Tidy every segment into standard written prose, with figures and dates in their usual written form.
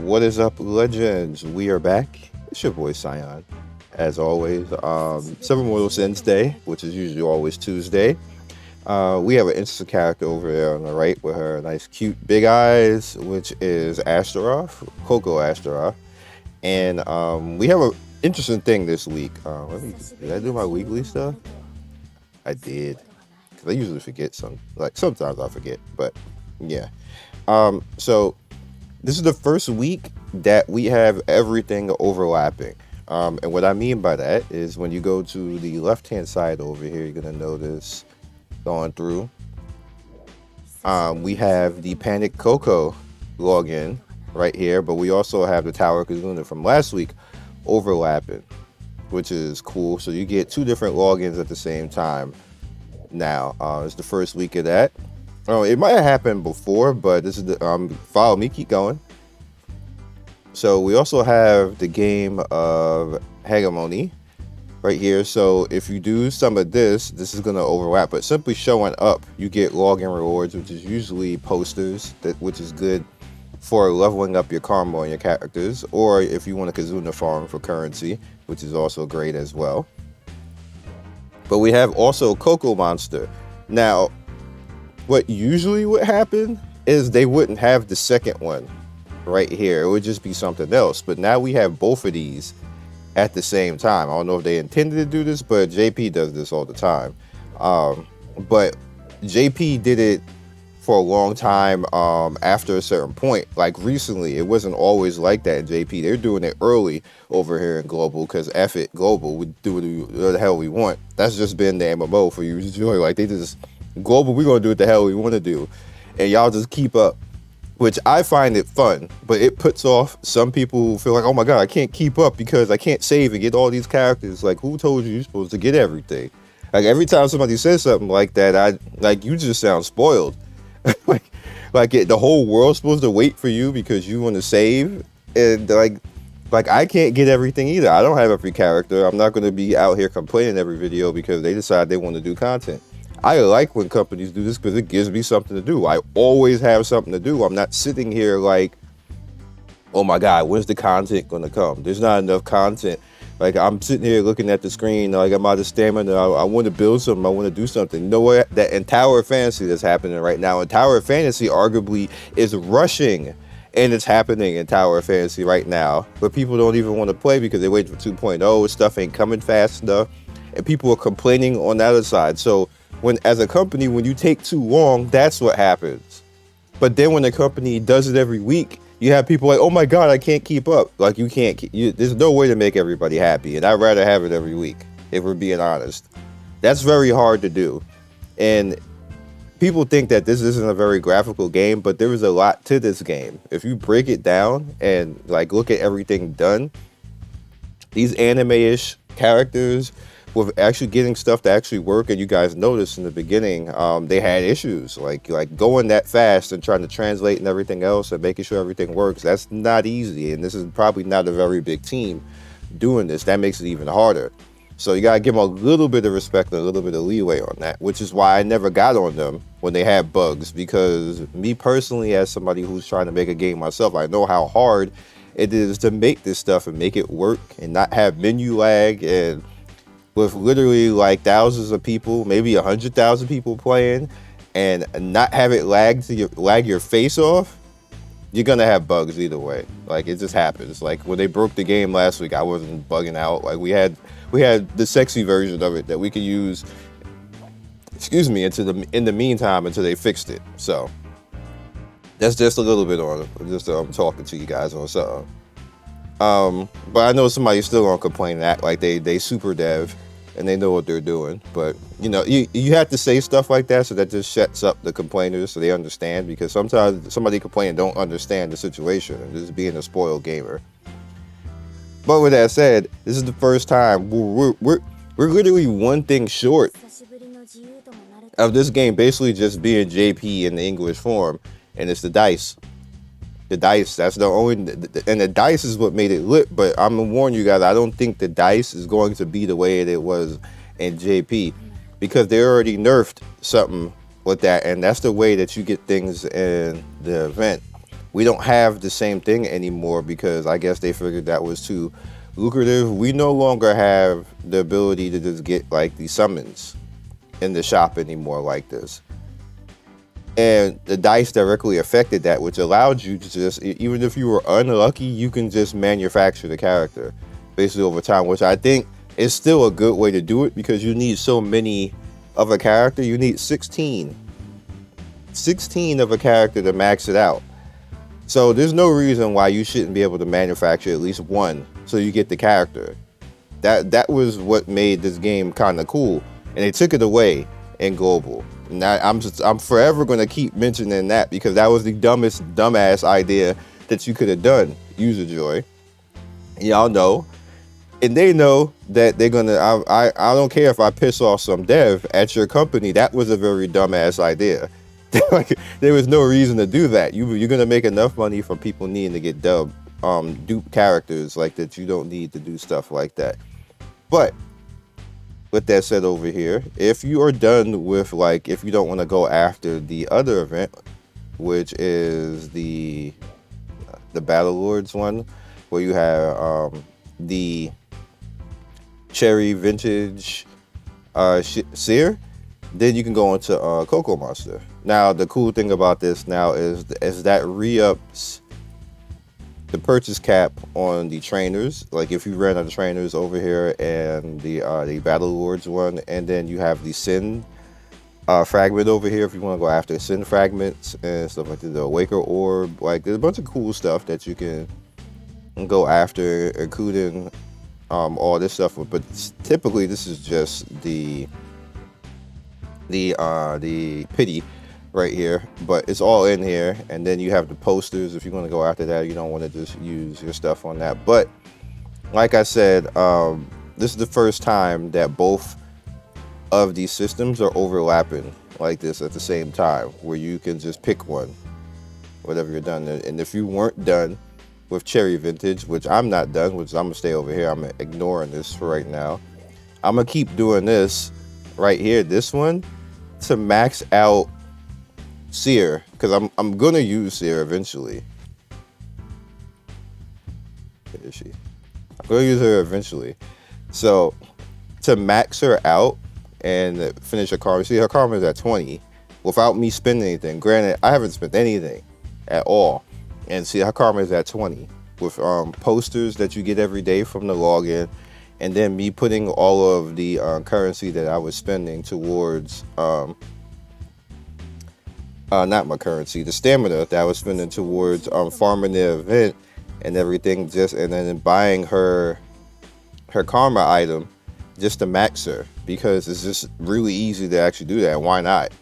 What is up, legends? We are back. It's your boy Sion, as always. Seven Mortal Sins Day, which is usually always Tuesday. We have an interesting character over there on the right with her nice, cute, big eyes, which is Astaroth Coco. And we have an interesting thing this week. Did I do my weekly stuff? I did, because I usually forget sometimes I forget, but yeah. So this is the first week that we have everything overlapping. And what I mean by that is when you go to the left-hand side over here, you're going to notice going through. We have the Panic Coco login right here, but we also have the Tower Kazuna from last week overlapping, which is cool. So you get two different logins at the same time now. It's the first week of that. Oh, it might have happened before, but this is the follow me, keep going. So we also have the game of Hegemony right here. So if you do some of this is going to overlap, but simply showing up, you get login rewards, which is usually posters, which is good for leveling up your karma on your characters, or if you want to Kazuna farm for currency, which is also great as well. But we have also Coco Monster. Now, what usually would happen is they wouldn't have the second one right here. It would just be something else. But now we have both of these at the same time. I don't know if they intended to do this, but JP does this all the time. But JP did it for a long time after a certain point. Like recently, it wasn't always like that in JP. They're doing it early over here in Global because F it, Global, we do what the hell we want. That's just been the MMO for you. Like they just... Global, we're gonna do what the hell we want to do, and y'all just keep up, which I find it fun, but it puts off some people who feel like, oh my god, I can't keep up because I can't save and get all these characters. Like, who told you you're supposed to get everything? Like every time somebody says something like that, you just sound spoiled. The whole world's supposed to wait for you because you want to save, and like I can't get everything either. I don't have every character. I'm not gonna be out here complaining every video because they decide they want to do content. I like when companies do this because it gives me something to do. I always have something to do. I'm not sitting here like, oh my god, when's the content gonna come? There's not enough content. Like I'm sitting here looking at the screen, like I'm out of stamina. I want to build something. I want to do something. You know what? That in Tower of Fantasy that's happening right now. And Tower of Fantasy arguably is rushing, and it's happening in Tower of Fantasy right now. But people don't even want to play because they wait for 2.0. Stuff ain't coming fast enough, and people are complaining on the other side. So as a company, when you take too long, that's what happens. But then when the company does it every week, you have people like, oh my god, I can't keep up. Like you can't, there's no way to make everybody happy. And I'd rather have it every week, if we're being honest. That's very hard to do. And people think that this isn't a very graphical game, but there is a lot to this game. If you break it down and like look at everything done, these anime-ish characters, with actually getting stuff to actually work, and you guys noticed in the beginning, they had issues like going that fast and trying to translate and everything else and making sure everything works. That's not easy, and this is probably not a very big team doing this. That makes it even harder. So you gotta give them a little bit of respect and a little bit of leeway on that, which is why I never got on them when they had bugs, because me personally, as somebody who's trying to make a game myself, I know how hard it is to make this stuff and make it work and not have menu lag, and with literally like thousands of people, maybe 100,000 people playing, and not have it lag your face off, you're gonna have bugs either way. Like it just happens. Like when they broke the game last week, I wasn't bugging out. Like we had the sexy version of it that we could use, in the meantime until they fixed it. So that's just a little bit on it. Just I'm talking to you guys on something. But I know somebody's still gonna complain and act like they super dev and they know what they're doing. But you know, you have to say stuff like that so that just shuts up the complainers so they understand, because sometimes somebody complaining don't understand the situation and just being a spoiled gamer. But with that said, this is the first time we're literally one thing short of this game basically just being JP in the English form, and it's the dice. The dice, that's the only, and the dice is what made it lit, but I'm gonna warn you guys, I don't think the dice is going to be the way it was in JP, because they already nerfed something with that, and that's the way that you get things in the event. we don't have the same thing anymore because I guess they figured that was too lucrative. We no longer have the ability to just get like the summons in the shop anymore like this. And the dice directly affected that, which allowed you to just, even if you were unlucky, you can just manufacture the character basically over time, which I think is still a good way to do it because you need so many of a character. You need 16 of a character to max it out. So there's no reason why you shouldn't be able to manufacture at least one so you get the character. That was what made this game kind of cool, and they took it away in global. And I'm forever going to keep mentioning that because that was the dumbass idea that you could have done, user joy. Y'all know, and they know that they're gonna. I don't care if I piss off some dev at your company. That was a very dumbass idea. Like, there was no reason to do that. You're gonna make enough money from people needing to get dupe characters like that. You don't need to do stuff like that. But with that said, over here, if you are done with, like, if you don't want to go after the other event, which is the Battle Lords one, where you have the Cherry Vintage Seer, then you can go into Coco Monster. Now, the cool thing about this now is that re-ups the purchase cap on the trainers. Like if you ran out of trainers over here and the Battle Lords one, and then you have the Sin fragment over here if you want to go after Sin fragments and stuff like that, the Awaker Orb. Like there's a bunch of cool stuff that you can go after, including all this stuff. But typically this is just the pity right here, but it's all in here. And then you have the posters if you want to go after that. You don't want to just use your stuff on that. But like I said, this is the first time that both of these systems are overlapping like this at the same time, where you can just pick one, whatever you're done. And if you weren't done with Cherry Vintage, which I'm not done, which I'm gonna stay over here, I'm ignoring this for right now. I'm gonna keep doing this right here, this one, to max out Seer, because I'm gonna use Seer eventually. Where is she? I'm gonna use her eventually. So to max her out and finish her karma, see her karma is at 20 without me spending anything. Granted, I haven't spent anything at all, and see her karma is at 20 with posters that you get every day from the login, and then me putting all of the currency that I was spending towards not my currency, the stamina that I was spending towards farming the event and everything, and then buying her karma item just to max her, because it's just really easy to actually do that. Why not?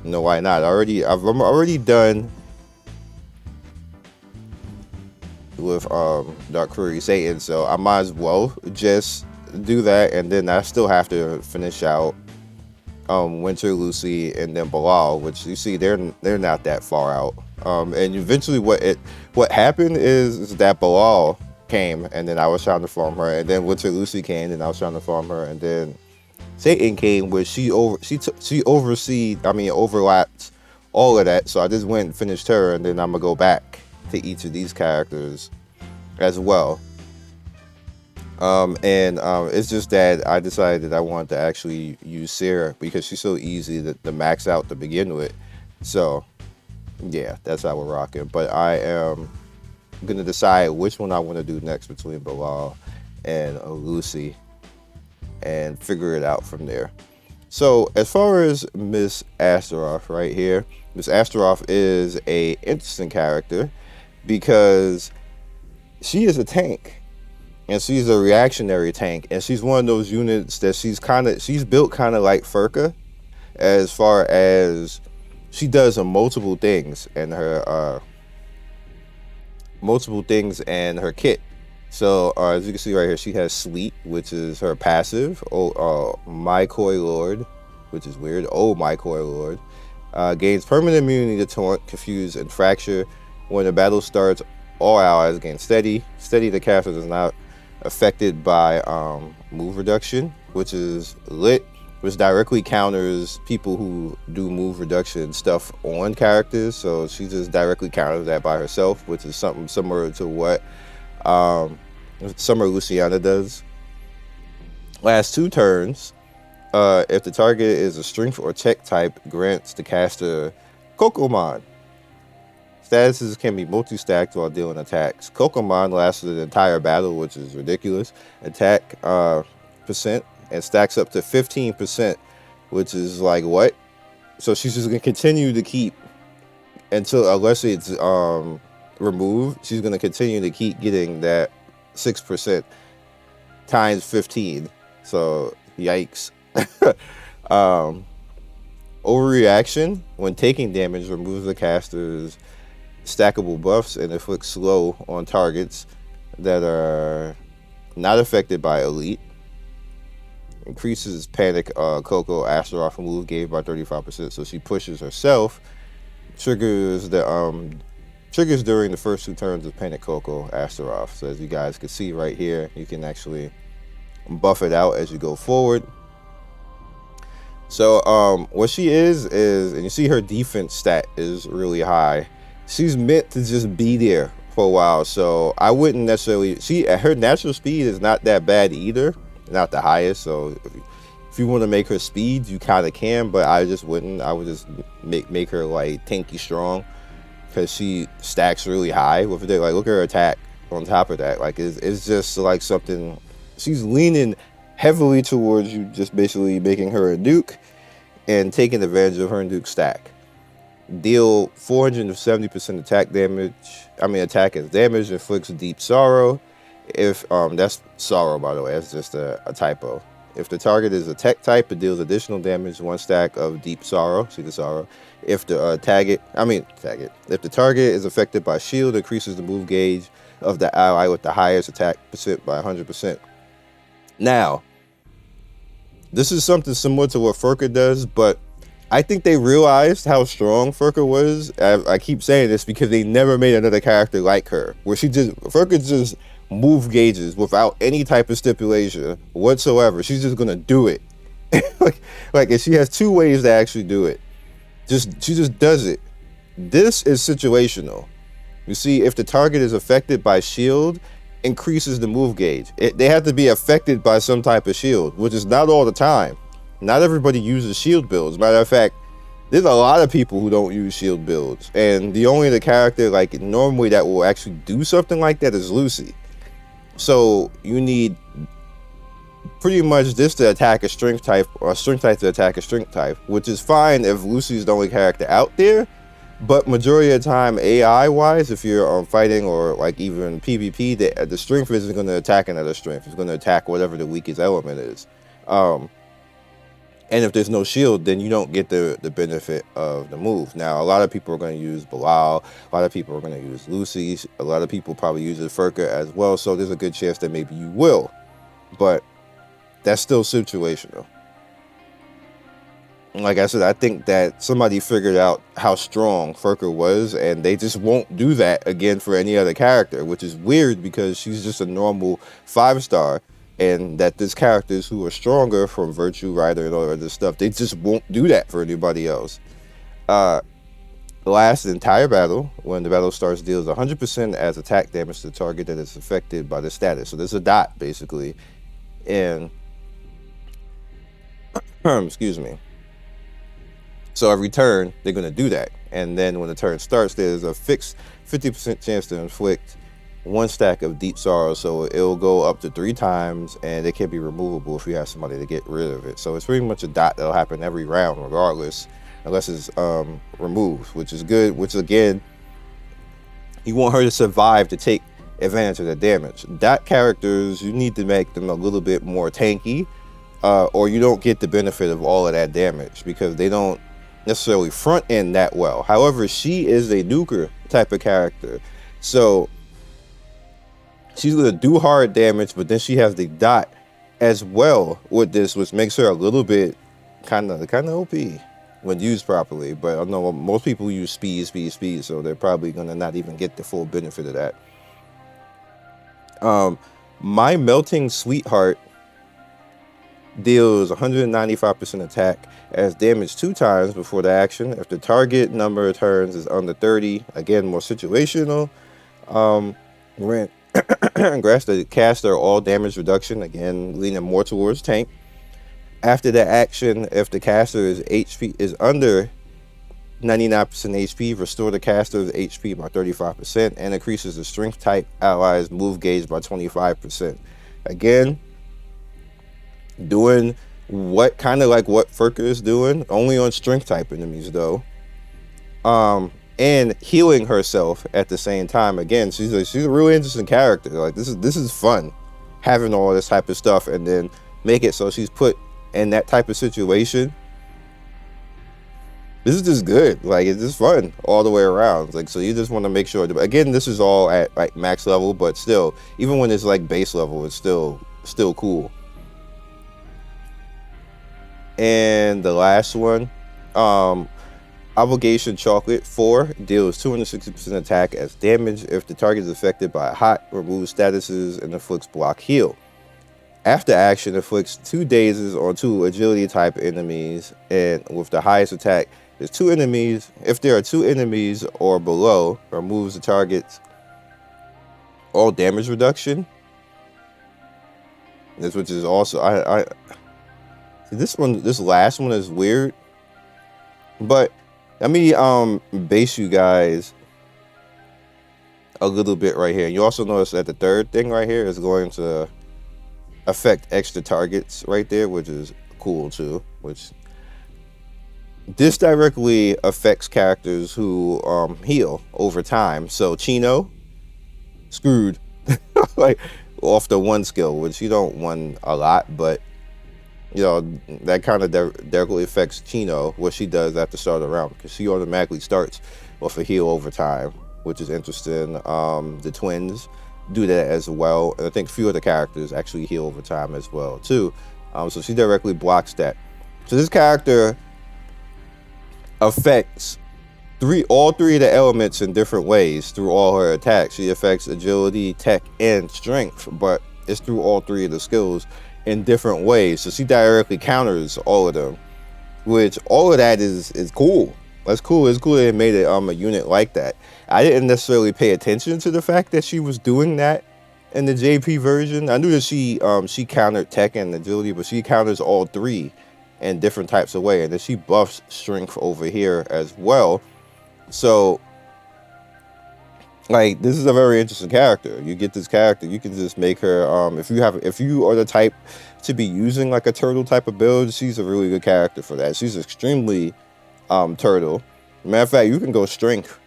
Why not? I'm already done with Dark Query Satan, so I might as well just do that, and then I still have to finish out Winter, Lucy, and then Bilal, which you see they're not that far out. And eventually what happened is that Bilal came, and then I was trying to farm her, and then Winter Lucy came, and I was trying to farm her, and then Satan came, where she overlapped all of that. So I just went and finished her, and then I'm gonna go back to each of these characters as well. It's just that I decided that I wanted to actually use Sarah because she's so easy to max out to begin with. So yeah, that's how we're rocking. But I am gonna decide which one I want to do next between Bilal and Lucy and figure it out from there. So as far as Miss Astaroth right here, Miss Astaroth is a interesting character because she is a tank. And she's a reactionary tank, and she's one of those units that she's built kind of like Furka, as far as she does multiple things in her kit. So as you can see right here, she has Sleep, which is her passive. My Koi Lord, which is weird. My Koi Lord gains permanent immunity to taunt, confuse, and fracture. When the battle starts, all allies gain steady. The caster does not affected by move reduction, which is lit. which directly counters people who do move reduction stuff on characters. So she just directly counters that by herself, which is something similar to what Summer Luciana does. Last 2 turns, if the target is a strength or tech type, grants the caster Coco Mon. Statuses can be multi-stacked while dealing attacks. Coco Mon lasts the entire battle, which is ridiculous. Attack percent and stacks up to 15%, which is like what? So she's just gonna continue to keep until, unless it's removed, she's gonna continue to keep getting that 6% times 15. So yikes. Overreaction when taking damage removes the caster's stackable buffs and inflicts slow on targets that are not affected by elite. Increases panic Coco Astaroth move gauge by 35%, so she pushes herself. Triggers during the first 2 turns of panic Coco Astaroth. So as you guys can see right here, you can actually buff it out as you go forward. So what she is, and you see her defense stat is really high. She's meant to just be there for a while, so I wouldn't necessarily, her natural speed is not that bad either, not the highest. So if you want to make her speed, you kind of can, but I just wouldn't. I would just make her like tanky strong, because she stacks really high with it. Like, look at her attack on top of that. Like, it's just like something, she's leaning heavily towards you, just basically making her a nuke and taking advantage of her nuke stack. Deal 470% attack as damage, inflicts deep sorrow. If that's sorrow, by the way, that's just a typo. If the target is a tech type, it deals additional damage, 1 stack of deep sorrow. See the sorrow. If the If the target is affected by shield, increases the move gauge of the ally with the highest attack percent by 100%. Now, this is something similar to what Furka does, but I think they realized how strong Furka was. I keep saying this because they never made another character like her, where Furka just move gauges without any type of stipulation whatsoever. She's just gonna do it. like, and she has 2 ways to actually do it. She just does it. This is situational. You see, if the target is affected by shield, increases the move gauge. They have to be affected by some type of shield, which is not all the time. Not everybody uses shield builds. Matter of fact, there's a lot of people who don't use shield builds, and the only character like normally that will actually do something like that is Lucy. So you need pretty much this to attack a strength type, or a strength type to attack a strength type, which is fine if Lucy's the only character out there. But majority of the time, AI wise, if you're fighting or like even PvP, the strength isn't going to attack another strength. It's going to attack whatever the weakest element is. And if there's no shield, then you don't get the benefit of the move. Now, a lot of people are going to use Bilal. A lot of people are going to use Lucy. A lot of people probably use Furka as well. So there's a good chance that maybe you will. But that's still situational. Like I said, I think that somebody figured out how strong Furka was, and they just won't do that again for any other character, which is weird because she's just a normal 5-star. And that there's characters who are stronger from Virtue Rider and all that other stuff, they just won't do that for anybody else. Last entire battle, when the battle starts, deals 100% as attack damage to the target that is affected by the status. So there's a dot, basically. And, excuse me. So every turn, they're going to do that. And then when the turn starts, there's a fixed 50% chance to inflict 1 stack of deep sorrow, so it'll go up to 3 times, and it can be removable if you have somebody to get rid of it. So it's pretty much a dot that'll happen every round regardless, unless it's removed, which is good, which again, you want her to survive to take advantage of the damage. Dot characters, you need to make them a little bit more tanky, or you don't get the benefit of all of that damage because they don't necessarily front end that well. However, she is a nuker type of character, so she's gonna do hard damage, but then she has the dot as well with this, which makes her a little bit kind of OP when used properly. But I know most people use speed, so they're probably gonna not even get the full benefit of that. My Melting Sweetheart deals 195% attack as damage 2 times before the action. If the target number of turns is under 30, again, more situational. Grants the caster all damage reduction, again, leaning more towards tank. After the action, if the caster's HP is under 99% HP, restore the caster's HP by 35% and increases the strength type allies move gauge by 25%. Again, doing what kind of like what Furka is doing, only on strength type enemies though. And healing herself at the same time. Again, she's a really interesting character. Like this is fun, having all this type of stuff, and then make it so she's put in that type of situation. This is just good. Like it's just fun all the way around. Like, so you just want to make sure. Again, this is all at like max level, but still, even when it's like base level, it's still cool. And the last one, Obligation Chocolate 4 deals 260% attack as damage if the target is affected by a hot, removes statuses, and inflicts block heal. After action, inflicts 2 dazes on 2 agility type enemies, and with the highest attack, there's 2 enemies. If there are 2 enemies or below, removes the target's all damage reduction. This, which is also I see this last one is weird, but let me base you guys a little bit right here. You also notice that the third thing right here is going to affect extra targets right there, which is cool too. Which this directly affects characters who heal over time. So Chino, screwed like off the 1 skill, which you don't want a lot, but you know, that kind of directly affects Chino, what she does at the start of the round, because she automatically starts with a heal over time, which is interesting. The twins do that as well, and I think a few of the characters actually heal over time as well too. So she directly blocks that. So this character affects all three of the elements in different ways through all her attacks. She affects agility, tech, and strength, but it's through all 3 of the skills in different ways. So she directly counters all of them, which all of that is cool. That's cool. It's cool they made it a unit like that. I didn't necessarily pay attention to the fact that she was doing that in the JP version. I knew that she countered tech and agility, but she counters all 3 in different types of way, and then she buffs strength over here as well. So like, this is a very interesting character. You get this character, you can just make her if you are the type to be using like a turtle type of build, she's a really good character for that. She's extremely turtle. Matter of fact, you can go strength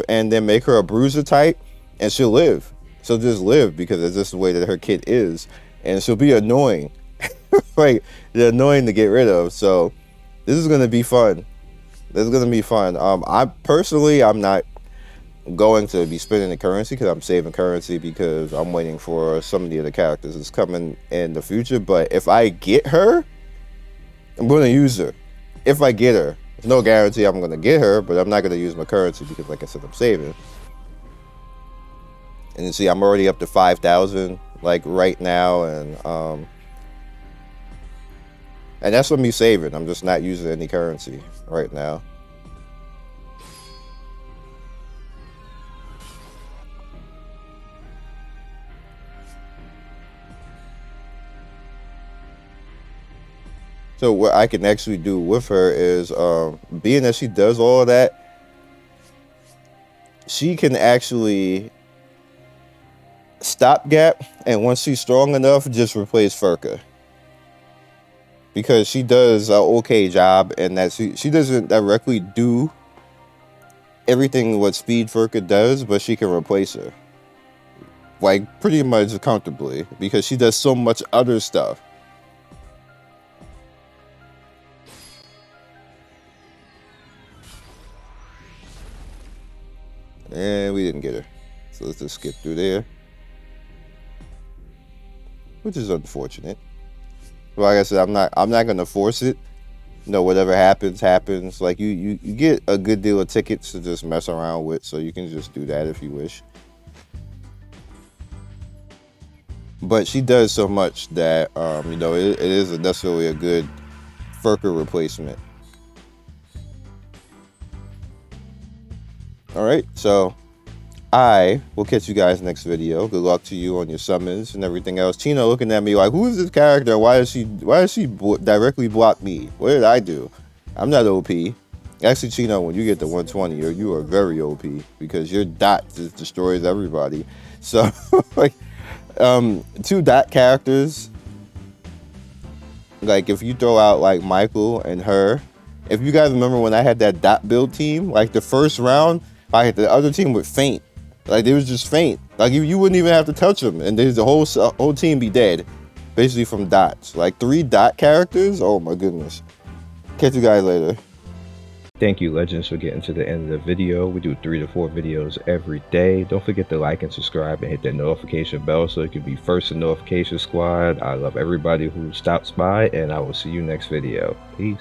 and then make her a bruiser type, and she'll live. She'll just live because it's just the way that her kit is, and she'll be annoying. Like, they're annoying to get rid of. So this is gonna be fun. This is gonna be fun. I'm not going to be spending the currency because I'm saving currency because I'm waiting for some of the other characters that's coming in the future. But if I get her, I'm going to use her. If I get her, there's no guarantee I'm going to get her, but I'm not going to use my currency because, like I said, I'm saving. And you see, I'm already up to 5,000 like right now, and that's what me saving. I'm just not using any currency right now. So what I can actually do with her is, being that she does all of that, she can actually stopgap, and once she's strong enough, just replace Furka. Because she does an okay job, and that she doesn't directly do everything what Speed Furka does, but she can replace her. Like, pretty much comfortably, because she does so much other stuff. And we didn't get her, so let's just skip through there, which is unfortunate. But like I said, I'm not gonna force it. You know, whatever happens, happens. Like you get a good deal of tickets to just mess around with, so you can just do that if you wish. but she does so much that you know, it isn't necessarily a good Furker replacement. All right, so I will catch you guys next video. Good luck to you on your summons and everything else. Chino looking at me like, who is this character? Why does she directly block me? What did I do? I'm not OP. Actually, Chino, when you get to 120, you are very OP because your dot just destroys everybody. So, like, 2 dot characters, like if you throw out like Michael and her, if you guys remember when I had that dot build team, like the first round, like the other team would faint. Like they was just faint. Like you wouldn't even have to touch them, and there's the whole team be dead, basically from dots. Like 3 dot characters. Oh my goodness. Catch you guys later. Thank you, Legends, for getting to the end of the video. We do 3 to 4 videos every day. Don't forget to like and subscribe and hit that notification bell so you can be first in notification squad. I love everybody who stops by, and I will see you next video. Peace.